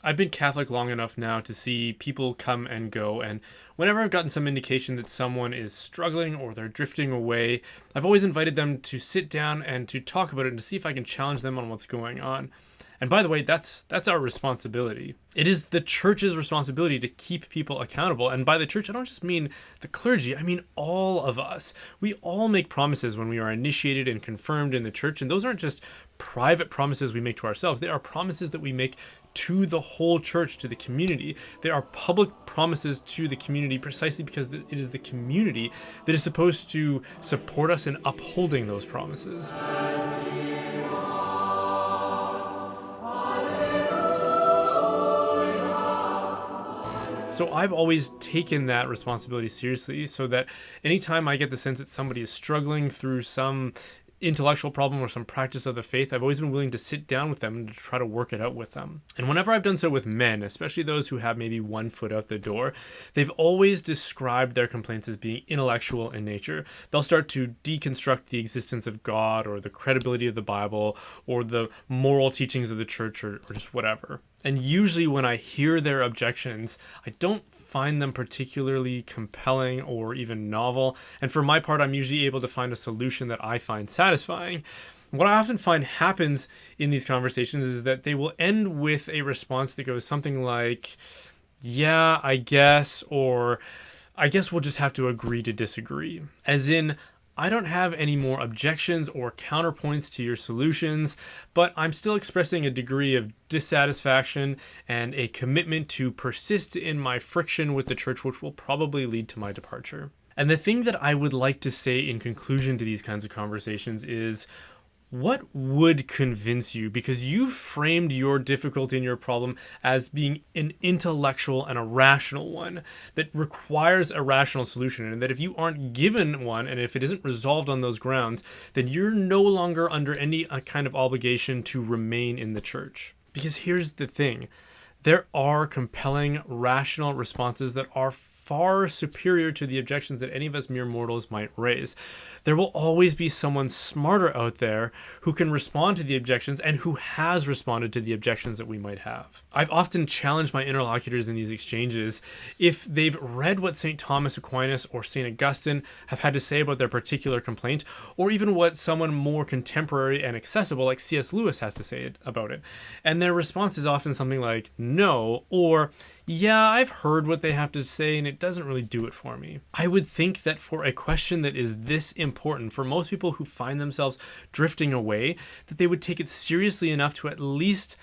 I've been Catholic long enough now to see people come and go, and whenever I've gotten some indication that someone is struggling or they're drifting away, I've always invited them to sit down and to talk about it and to see if I can challenge them on what's going on. And by the way, that's our responsibility. It is the church's responsibility to keep people accountable. And by the church, I don't just mean the clergy, I mean all of us. We all make promises when we are initiated and confirmed in the church, and those aren't just private promises we make to ourselves. They are promises that we make to the whole church, to the community. They are public promises to the community precisely because it is the community that is supposed to support us in upholding those promises. So I've always taken that responsibility seriously, so that anytime I get the sense that somebody is struggling through some intellectual problem or some practice of the faith, I've always been willing to sit down with them and to try to work it out with them. And whenever I've done so with men, especially those who have maybe one foot out the door, they've always described their complaints as being intellectual in nature. They'll start to deconstruct the existence of God or the credibility of the Bible or the moral teachings of the church or just whatever. And usually when I hear their objections, I don't find them particularly compelling or even novel. And for my part, I'm usually able to find a solution that I find satisfying. What I often find happens in these conversations is that they will end with a response that goes something like, yeah, I guess, or I guess we'll just have to agree to disagree. As in, I don't have any more objections or counterpoints to your solutions, but I'm still expressing a degree of dissatisfaction and a commitment to persist in my friction with the church, which will probably lead to my departure. And the thing that I would like to say in conclusion to these kinds of conversations is, what would convince you? Because you framed your difficulty and your problem as being an intellectual and a rational one that requires a rational solution, and that if you aren't given one and if it isn't resolved on those grounds, then you're no longer under any kind of obligation to remain in the church. Because here's the thing, there are compelling, rational responses that are far superior to the objections that any of us mere mortals might raise. There will always be someone smarter out there who can respond to the objections and who has responded to the objections that we might have. I've often challenged my interlocutors in these exchanges if they've read what St. Thomas Aquinas or St. Augustine have had to say about their particular complaint, or even what someone more contemporary and accessible like C.S. Lewis has to say about it. And their response is often something like, no, or yeah, I've heard what they have to say and it doesn't really do it for me. I would think that for a question that is this important, for most people who find themselves drifting away, that they would take it seriously enough to at least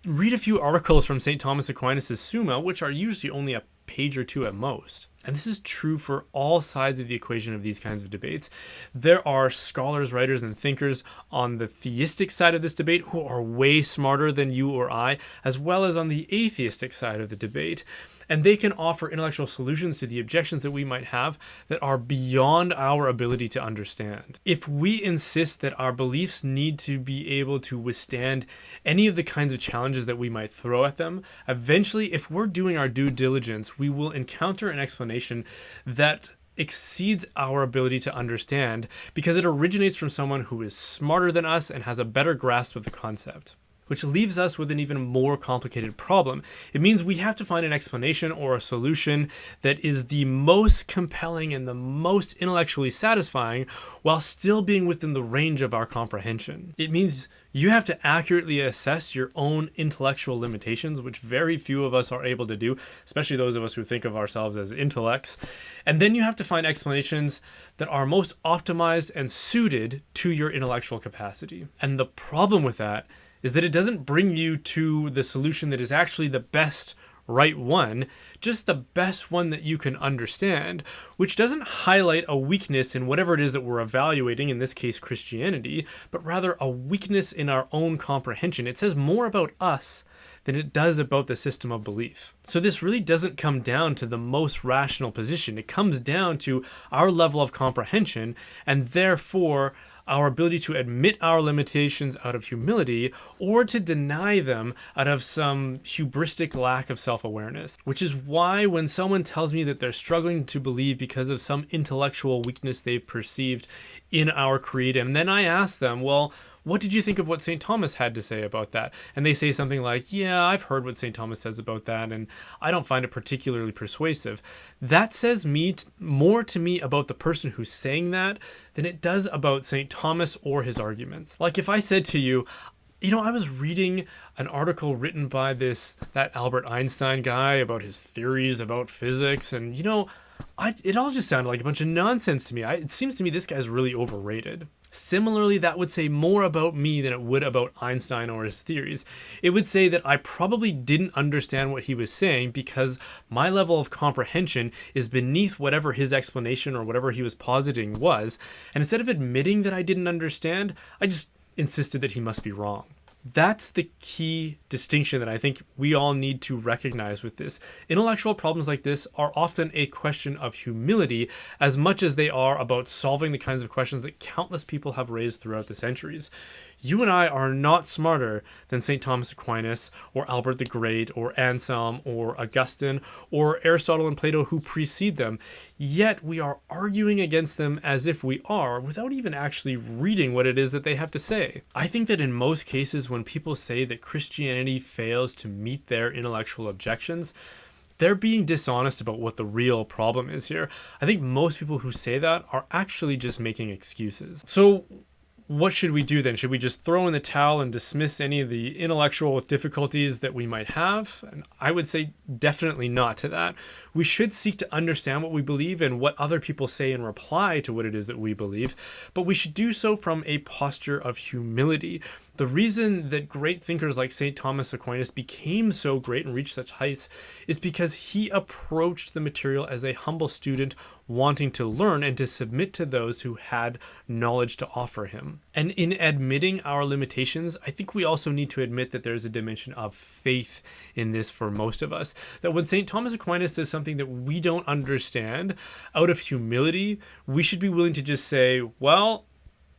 read a few articles from St. Thomas Aquinas' Summa, which are usually only a page or two at most. And this is true for all sides of the equation of these kinds of debates. There are scholars, writers, and thinkers on the theistic side of this debate who are way smarter than you or I, as well as on the atheistic side of the debate. And they can offer intellectual solutions to the objections that we might have that are beyond our ability to understand. If we insist that our beliefs need to be able to withstand any of the kinds of challenges that we might throw at them, eventually, if we're doing our due diligence, we will encounter an explanation that exceeds our ability to understand because it originates from someone who is smarter than us and has a better grasp of the concept. Which leaves us with an even more complicated problem. It means we have to find an explanation or a solution that is the most compelling and the most intellectually satisfying while still being within the range of our comprehension. It means you have to accurately assess your own intellectual limitations, which very few of us are able to do, especially those of us who think of ourselves as intellects. And then you have to find explanations that are most optimized and suited to your intellectual capacity. And the problem with that is that it doesn't bring you to the solution that is actually the best right one, just the best one that you can understand, which doesn't highlight a weakness in whatever it is that we're evaluating, in this case Christianity, but rather a weakness in our own comprehension. It says more about us than it does about the system of belief. So this really doesn't come down to the most rational position. It comes down to our level of comprehension and therefore our ability to admit our limitations out of humility or to deny them out of some hubristic lack of self-awareness. Which is why when someone tells me that they're struggling to believe because of some intellectual weakness they've perceived in our creed, and then I ask them, well, what did you think of what St. Thomas had to say about that? And they say something like, yeah, I've heard what St. Thomas says about that, and I don't find it particularly persuasive. That says more to me about the person who's saying that than it does about St. Thomas or his arguments. Like if I said to you, I was reading an article written by that Albert Einstein guy about his theories about physics, and it all just sounded like a bunch of nonsense to me. It seems to me this guy's really overrated. Similarly, that would say more about me than it would about Einstein or his theories. It would say that I probably didn't understand what he was saying because my level of comprehension is beneath whatever his explanation or whatever he was positing was, and instead of admitting that I didn't understand, I just insisted that he must be wrong. That's the key distinction that I think we all need to recognize with this. Intellectual problems like this are often a question of humility as much as they are about solving the kinds of questions that countless people have raised throughout the centuries. You and I are not smarter than St. Thomas Aquinas or Albert the Great or Anselm or Augustine or Aristotle and Plato who precede them, yet we are arguing against them as if we are without even actually reading what it is that they have to say. I think that in most cases when people say that Christianity fails to meet their intellectual objections, they're being dishonest about what the real problem is here. I think most people who say that are actually just making excuses. So what should we do then? Should we just throw in the towel and dismiss any of the intellectual difficulties that we might have? And I would say definitely not to that. We should seek to understand what we believe and what other people say in reply to what it is that we believe, but we should do so from a posture of humility. The reason that great thinkers like St. Thomas Aquinas became so great and reached such heights is because he approached the material as a humble student wanting to learn and to submit to those who had knowledge to offer him. And in admitting our limitations, I think we also need to admit that there's a dimension of faith in this for most of us. That when St. Thomas Aquinas says something that we don't understand, out of humility, we should be willing to just say, well,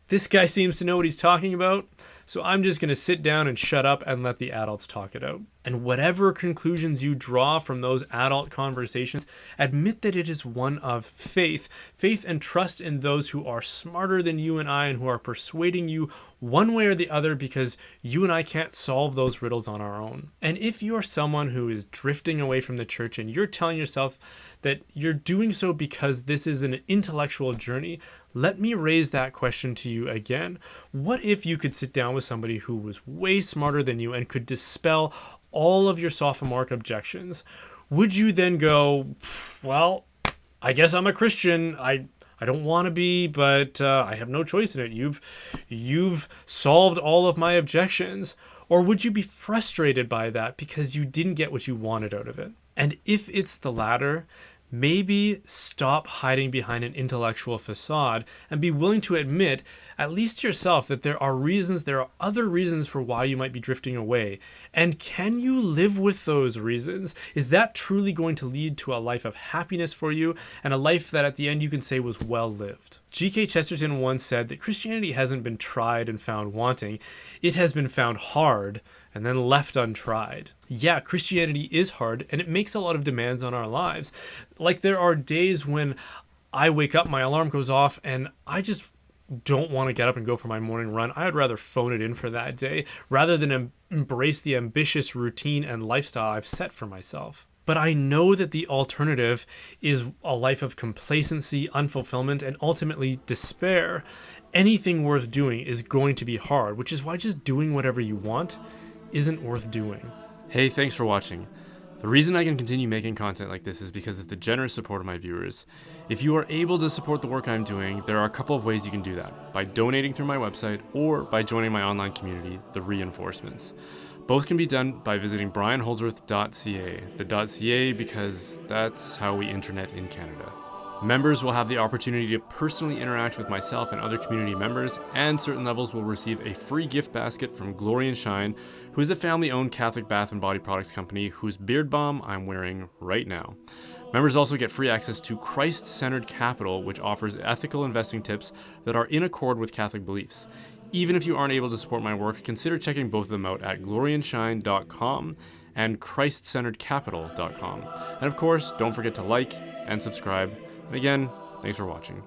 this guy seems to know what he's talking about, so I'm just going to sit down and shut up and let the adults talk it out. And whatever conclusions you draw from those adult conversations, admit that it is one of faith and trust in those who are smarter than you and I and who are persuading you one way or the other because you and I can't solve those riddles on our own. And if you're someone who is drifting away from the church and you're telling yourself that you're doing so because this is an intellectual journey, let me raise that question to you again. What if you could sit down with somebody who was way smarter than you and could dispel all of your sophomoric objections? Would you then go, well, I guess I'm a Christian. I don't want to be, but I have no choice in it. You've solved all of my objections. Or would you be frustrated by that because you didn't get what you wanted out of it? And if it's the latter, maybe stop hiding behind an intellectual facade and be willing to admit, at least to yourself, that there are other reasons for why you might be drifting away. And can you live with those reasons? Is that truly going to lead to a life of happiness for you and a life that at the end you can say was well lived? G.K. Chesterton once said that Christianity hasn't been tried and found wanting. It has been found hard and then left untried. Yeah, Christianity is hard and it makes a lot of demands on our lives. Like there are days when I wake up, my alarm goes off, and I just don't want to get up and go for my morning run. I'd rather phone it in for that day rather than embrace the ambitious routine and lifestyle I've set for myself. But I know that the alternative is a life of complacency, unfulfillment, and ultimately despair. Anything worth doing is going to be hard, which is why just doing whatever you want isn't worth doing. Hey, thanks for watching. The reason I can continue making content like this is because of the generous support of my viewers. If you are able to support the work I'm doing, there are a couple of ways you can do that: by donating through my website or by joining my online community, The Reinforcements. Both can be done by visiting brianholdsworth.ca, the .ca because that's how we internet in Canada. Members will have the opportunity to personally interact with myself and other community members, and certain levels will receive a free gift basket from Glory and Shine, who is a family-owned Catholic bath and body products company whose beard balm I'm wearing right now. Members also get free access to Christ-Centered Capital, which offers ethical investing tips that are in accord with Catholic beliefs. Even if you aren't able to support my work, consider checking both of them out at gloryandshine.com and christcenteredcapital.com. And of course, don't forget to like and subscribe. And again, thanks for watching.